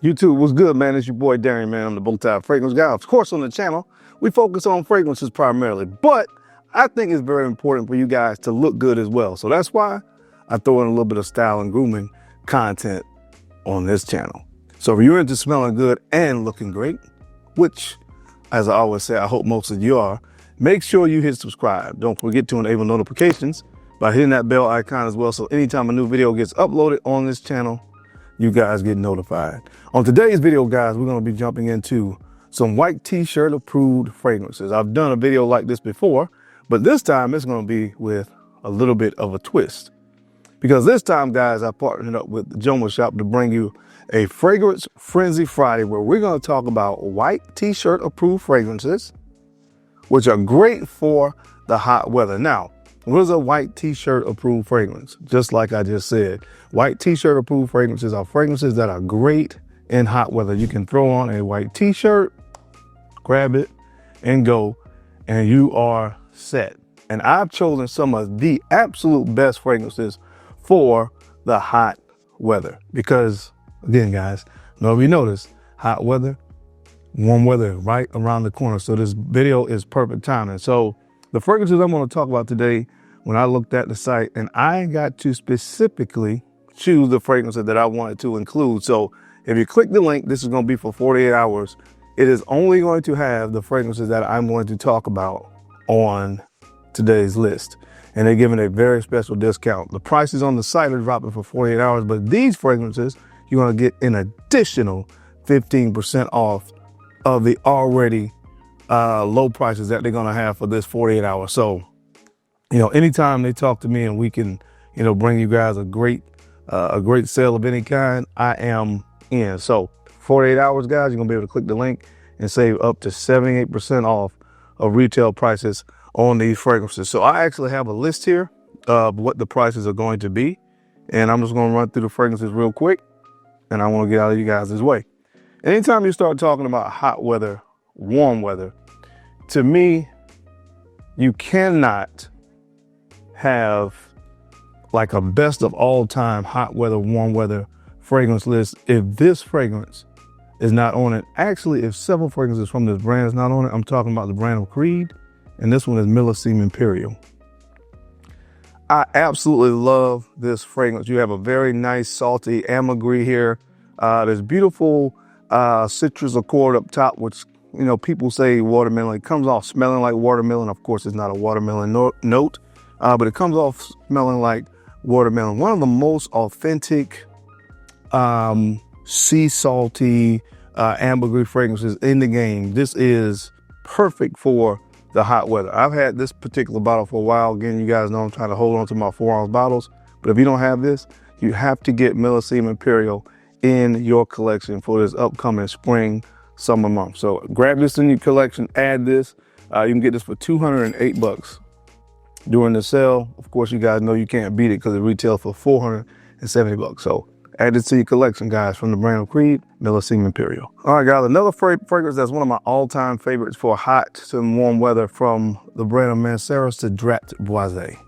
YouTube, what's good, man? It's your boy Darian, man. I'm the BowTie Fragrance Guy. Of course, on the channel, we focus on fragrances primarily, but I think it's very important for you guys to look good as well. So that's why I throw in a little bit of style and grooming content on this channel. So if you're into smelling good and looking great, which, as I always say, I hope most of you are, make sure you hit subscribe. Don't forget to enable notifications by hitting that bell icon as well. So anytime a new video gets uploaded on this channel, you guys get notified. On today's video, guys, we're going to be jumping into some white t-shirt approved fragrances. I've done a video like this before, but this time it's going to be with a little bit of a twist. Because this time, guys, I partnered up with the Joma Shop to bring you a Fragrance Frenzy Friday, where we're going to talk about white t-shirt approved fragrances, which are great for the hot weather. Now, what is a white t-shirt approved fragrance? Just like I just said, white t-shirt approved fragrances are fragrances that are great in hot weather. You can throw on a white t-shirt, grab it, and go, and you are set. And I've chosen some of the absolute best fragrances for the hot weather. Because, again, guys, nobody noticed, hot weather, warm weather right around the corner. So this video is perfect timing. So the fragrances I'm going to talk about today, when I looked at the site, and I got to specifically choose the fragrances that I wanted to include. So if you click the link, this is going to be for 48 hours. It is only going to have the fragrances that I'm going to talk about on today's list. And they're giving a very special discount. The prices on the site are dropping for 48 hours, but these fragrances, you're going to get an additional 15% off of the already low prices that they're going to have for this 48 hours. So, anytime they talk to me and we can, bring you guys a great sale of any kind, I am in. So 48 hours, guys, you're going to be able to click the link and save up to 78% off of retail prices on these fragrances. So I actually have a list here of what the prices are going to be. And I'm just going to run through the fragrances real quick. And I want to get out of you guys' way. Anytime you start talking about hot weather, warm weather, to me, you cannot have like a best of all time hot weather, warm weather fragrance list if this fragrance is not on it. Actually, if several fragrances from this brand is not on it, I'm talking about the brand of Creed, and this one is Millesime Imperial. I absolutely love this fragrance. You have a very nice salty ambergris here. There's beautiful citrus accord up top, which people say watermelon. It comes off smelling like watermelon. Of course, it's not a watermelon note, but it comes off smelling like watermelon. One of the most authentic sea salty ambergris fragrances in the game. This is perfect for the hot weather. I've had this particular bottle for a while. Again, you guys know I'm trying to hold on to my 4-ounce bottles, but if you don't have this, you have to get Millesime Imperial in your collection for this upcoming spring, summer month. So grab this in your collection, add this. You can get this for $208 during the sale. Of course, you guys know you can't beat it because it retails for $470. So add this to your collection, guys, from the brand of Creed, Millesime Imperial. All right, guys, another fragrance that's one of my all-time favorites for hot and warm weather from the brand of Mancera, Cedrat Boise.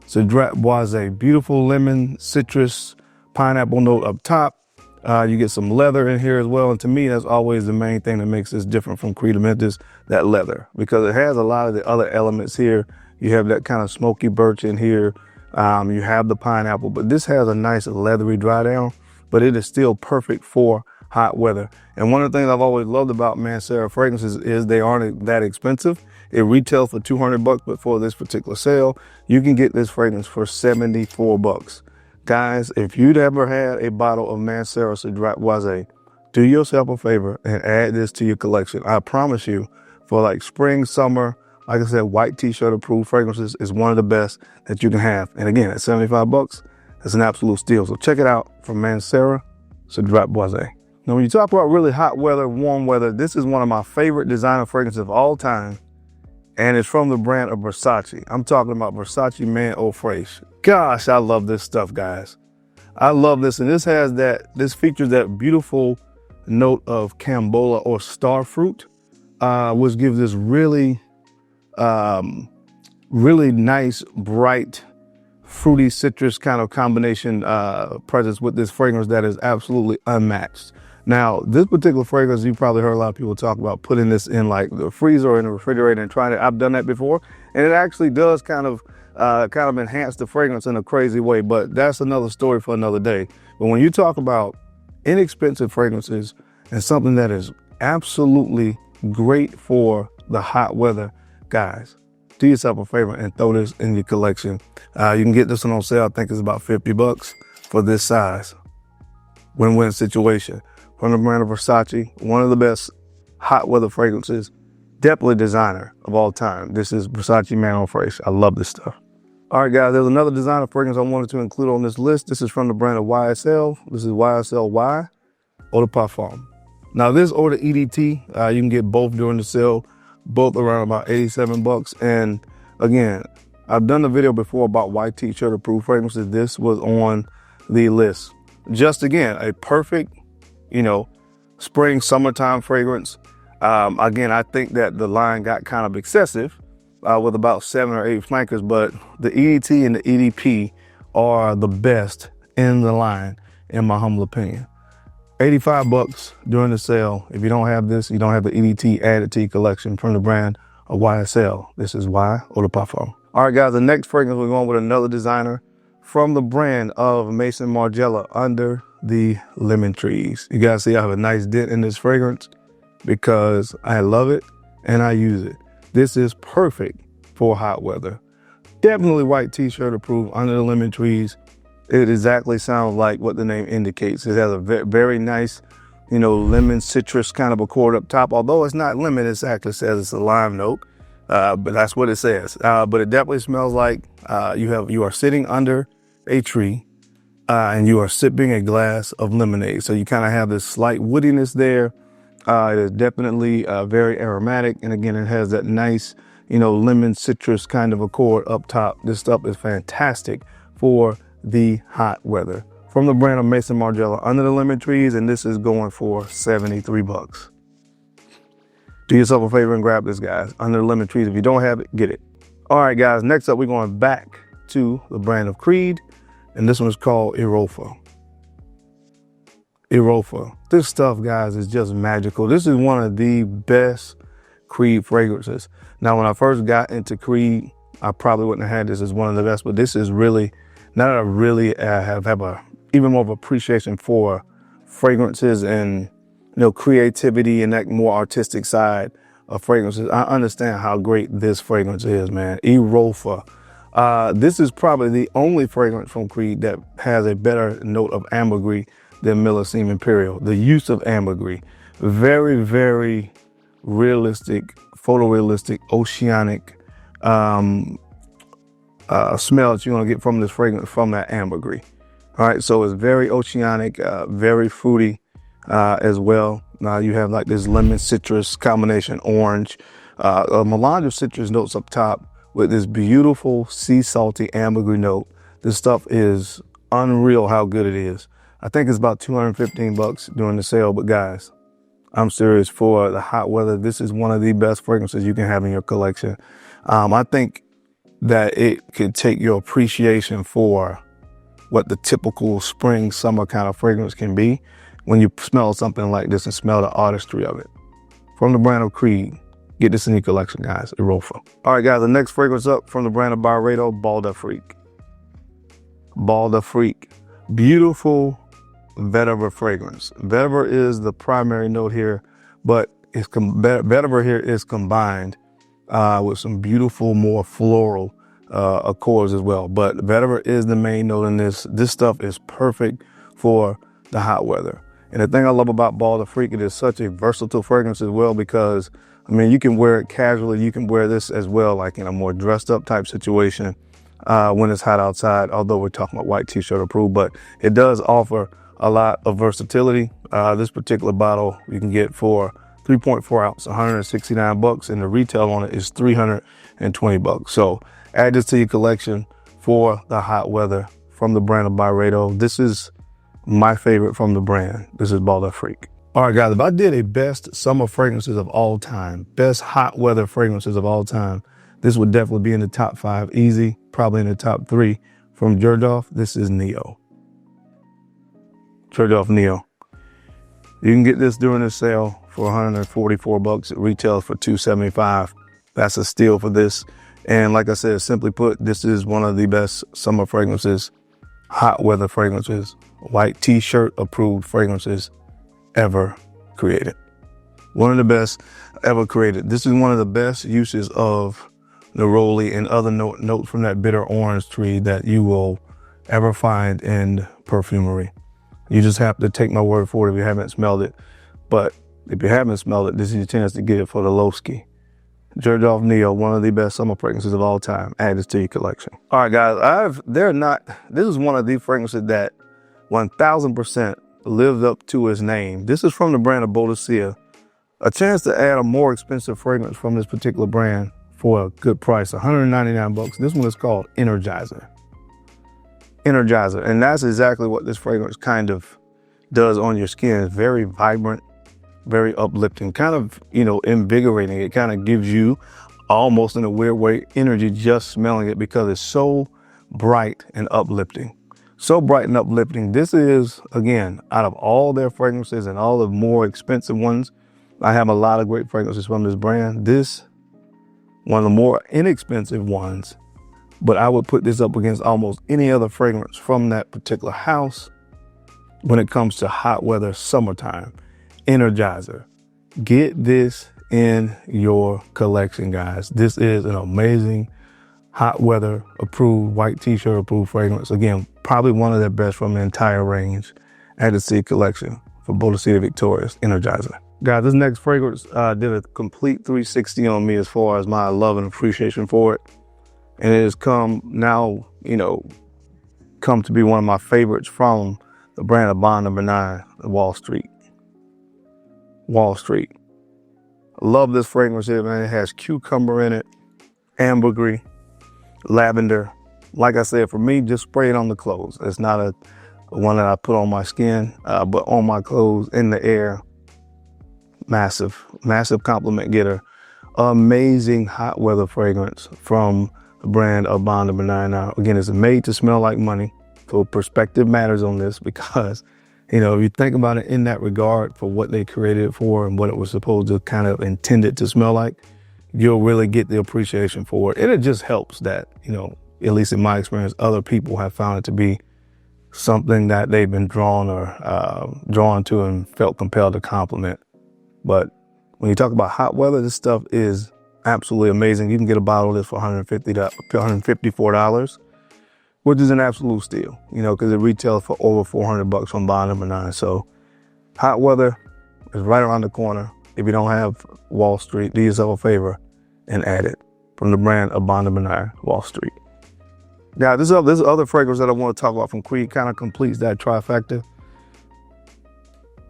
Cedrat Boise, beautiful lemon, citrus, pineapple note up top. You get some leather in here as well. And to me, that's always the main thing that makes this different from Creed Amethyst, that leather, because it has a lot of the other elements here. You have that kind of smoky birch in here. You have the pineapple, but this has a nice leathery dry down, but it is still perfect for hot weather. And one of the things I've always loved about Mancera fragrances is they aren't that expensive. It retails for $200, but for this particular sale, you can get this fragrance for $74. Guys, if you'd ever had a bottle of Mancera Cedrat Boise, do yourself a favor and add this to your collection. I promise you, for like spring, summer, like I said, white t-shirt approved fragrances is one of the best that you can have. And again, at $75, that's an absolute steal. So check it out from Mancera Cedrat Boise. Now, when you talk about really hot weather, warm weather, this is one of my favorite designer fragrances of all time. And it's from the brand of Versace. I'm talking about Versace Man Eau Fraiche. Gosh, I love this stuff, guys. I love this. And this features that beautiful note of Cambola or star fruit, which gives this really nice, bright, fruity citrus kind of combination presence with this fragrance that is absolutely unmatched. Now, this particular fragrance, you probably heard a lot of people talk about putting this in like the freezer or in the refrigerator and trying it. I've done that before, and it actually does kind of enhance the fragrance in a crazy way, but that's another story for another day. But when you talk about inexpensive fragrances and something that is absolutely great for the hot weather, guys, do yourself a favor and throw this in your collection. You can get this one on sale. I think it's about 50 bucks for this size. Win-win situation. From the brand of Versace, one of the best hot weather fragrances, definitely designer of all time. This is Versace Man Eau Fraiche. I love this stuff. All right, guys, there's another designer fragrance I wanted to include on this list. This is from the brand of YSL. This is YSL Y Eau de Parfum. Now, this Eau de EDT, you can get both during the sale, both around about 87 bucks. And again, I've done a video before about white t-shirt approved fragrances. This was on the list. Just again, a perfect, spring, summertime fragrance. Again, I think that the line got kind of excessive with about 7 or 8 flankers, but the EDT and the EDP are the best in the line, in my humble opinion. 85 bucks during the sale. If you don't have this, you don't have the EDT added to your collection from the brand of YSL. This is Y Eau de Parfum. All right, guys, the next fragrance, we're going with another designer from the brand of Maison Margiela, Under the Lemon Trees. You guys see I have a nice dent in this fragrance because I love it and I use it. This is perfect for hot weather. Definitely white t-shirt approved, Under the Lemon Trees. It exactly sounds like what the name indicates. It has a very nice, lemon citrus kind of accord up top. Although it's not lemon, it actually says it's a lime note, but that's what it says. But it definitely smells like you are sitting under a tree and you are sipping a glass of lemonade. So you kind of have this slight woodiness there. It is definitely very aromatic. And again, it has that nice, lemon citrus kind of accord up top. This stuff is fantastic for the hot weather. From the brand of Maison Margiela, Under the Lemon Trees, and this is going for 73 bucks. Do yourself a favor and grab this, guys. Under the Lemon Trees. If you don't have it, get it. All right, guys, next up, we're going back to the brand of Creed, and this one is called Erolfa. Erolfa. This stuff, guys, is just magical. This is one of the best Creed fragrances. Now, when I first got into Creed, I probably wouldn't have had this as one of the best, but this is really, now that I really have even more of appreciation for fragrances and creativity and that more artistic side of fragrances, I understand how great this fragrance is, man. Erolfa. This is probably the only fragrance from Creed that has a better note of ambergris than Millesime Imperial. The use of ambergris, very, very realistic, photorealistic, oceanic smell that you're gonna get from this fragrance from that ambergris. All right, so it's very oceanic, very fruity as well. Now you have like this lemon citrus combination, orange, a melange of citrus notes up top with this beautiful sea salty ambergris note. This stuff is unreal how good it is. I think it's about 215 bucks during the sale, but guys, I'm serious, for the hot weather, this is one of the best fragrances you can have in your collection. I think that it could take your appreciation for what the typical spring, summer kind of fragrance can be when you smell something like this and smell the artistry of it. From the brand of Creed, get this in your collection, guys, Erolfa. All right, guys, the next fragrance up from the brand of Byredo Bal. Bal. Beautiful vetiver fragrance. Vetiver is the primary note here, but vetiver here is combined with some beautiful, more floral accords as well. But vetiver is the main note in this. This stuff is perfect for the hot weather. And the thing I love about Bal, it is such a versatile fragrance as well, because you can wear it casually. You can wear this as well, like in a more dressed up type situation when it's hot outside, although we're talking about white t-shirt approved, but it does offer a lot of versatility. This particular bottle you can get for 3.4 ounce, 169 bucks, and the retail on it is 320 bucks. So add this to your collection for the hot weather from the brand of Byredo. This is my favorite from the brand. This is Bal. All right, guys, if I did a best summer fragrances of all time, best hot weather fragrances of all time, this would definitely be in the top 5, easy, probably in the top 3 from Xerjoff. This is Nio. Xerjoff Nio. You can get this during the sale for 144 bucks. It retails for 275. That's a steal for this. And like I said, simply put, this is one of the best summer fragrances, hot weather fragrances, white t-shirt approved fragrances ever created. One of the best ever created. This is one of the best uses of neroli and other notes from that bitter orange tree that you will ever find in perfumery. You just have to take my word for it if you haven't smelled it. But if you haven't smelled it, this is your chance to get it for the Lowski. Xerjoff Nio, one of the best summer fragrances of all time. Add this to your collection. All right, guys, this is one of the fragrances that 1000% lived up to its name. This is from the brand of Boadicea. A chance to add a more expensive fragrance from this particular brand for a good price, 199 bucks. This one is called Energizer. Energizer, and that's exactly what this fragrance kind of does on your skin. It's very vibrant, very uplifting, kind of, invigorating. It kind of gives you almost in a weird way energy just smelling it because it's so bright and uplifting. So bright and uplifting. This is, again, out of all their fragrances and all the more expensive ones, I have a lot of great fragrances from this brand. This, one of the more inexpensive ones, but I would put this up against almost any other fragrance from that particular house when it comes to hot weather, summertime. Energizer. Get this in your collection, guys. This is an amazing hot weather approved, white t-shirt approved fragrance. Again, probably one of their best from the entire range. Add to the collection for Boadicea Victorious Energizer. Guys, this next fragrance did a complete 360 on me as far as my love and appreciation for it. And it has come to be one of my favorites from the brand of Bond No. 9, Wall Street. Wall Street. I love this fragrance here, man. It has cucumber in it, ambergris, lavender. Like I said, for me, just spray it on the clothes. It's not a one that I put on my skin, but on my clothes, in the air. Massive, massive compliment getter. Amazing hot weather fragrance from the brand of Bond No. 9. Now, again, it's made to smell like money. So perspective matters on this because, if you think about it in that regard for what they created it for and what it was supposed to kind of intended to smell like, you'll really get the appreciation for it. And it just helps that, at least in my experience, other people have found it to be something that they've been drawn to and felt compelled to compliment. But when you talk about hot weather, this stuff is absolutely amazing. You can get a bottle of this for $154, which is an absolute steal, because it retails for over 400 bucks from Bond No. 9. So hot weather is right around the corner. If you don't have Wall Street, do yourself a favor and add it from the brand of Bond No. 9, Wall Street. Now, this other fragrance that I want to talk about from Creed kind of completes that trifecta.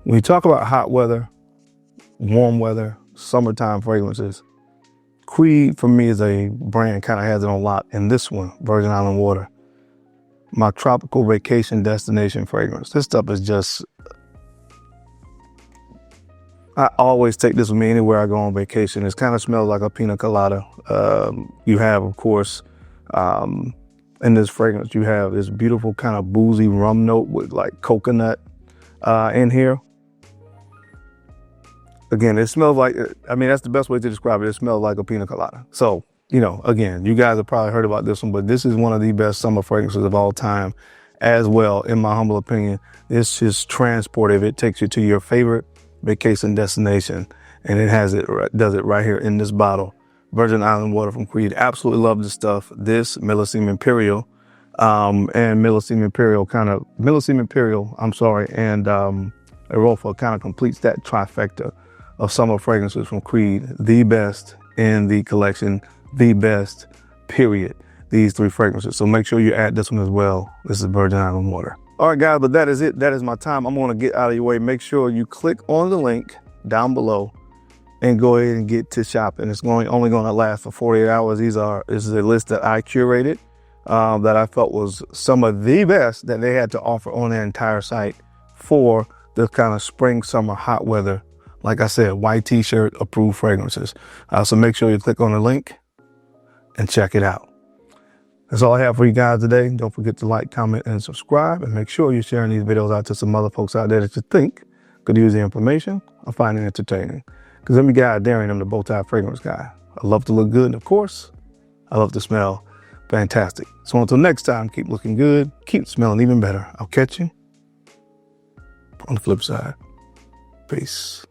When you talk about hot weather, warm weather, summertime fragrances, Creed for me is a brand kind of has it on lock. And this one, Virgin Island Water, my tropical vacation destination fragrance. This stuff is just, I always take this with me anywhere I go on vacation. It kind of smells like a pina colada. You have, of course, in this fragrance, you have this beautiful kind of boozy rum note with like coconut in here. Again, it smells like, that's the best way to describe it. It smells like a pina colada. So, again, you guys have probably heard about this one, but this is one of the best summer fragrances of all time as well, in my humble opinion. It's just transportive. It takes you to your favorite vacation destination, and it does it right here in this bottle. Virgin Island Water from Creed. Absolutely love this stuff. This, Millesime Imperial, and Millesime Imperial and Erolfa kind of completes that trifecta of summer fragrances from Creed. The best in the collection, the best, period. These three fragrances. So make sure you add this one as well. This is Virgin Island Water. All right, guys, but that is it. That is my time. I'm going to get out of your way. Make sure you click on the link down below and go ahead and get to shopping. It's only going to last for 48 hours. This is a list that I curated that I felt was some of the best that they had to offer on their entire site for the kind of spring, summer, hot weather. Like I said, white t-shirt approved fragrances. So make sure you click on the link and check it out. That's all I have for you guys today. Don't forget to like, comment, and subscribe, and make sure you're sharing these videos out to some other folks out there that you think Could use the information. I find it entertaining. Because I'm your guy, Darian. I'm the BowTie fragrance guy. I love to look good, and of course, I love to smell fantastic. So until next time, keep looking good, keep smelling even better. I'll catch you on the flip side. Peace.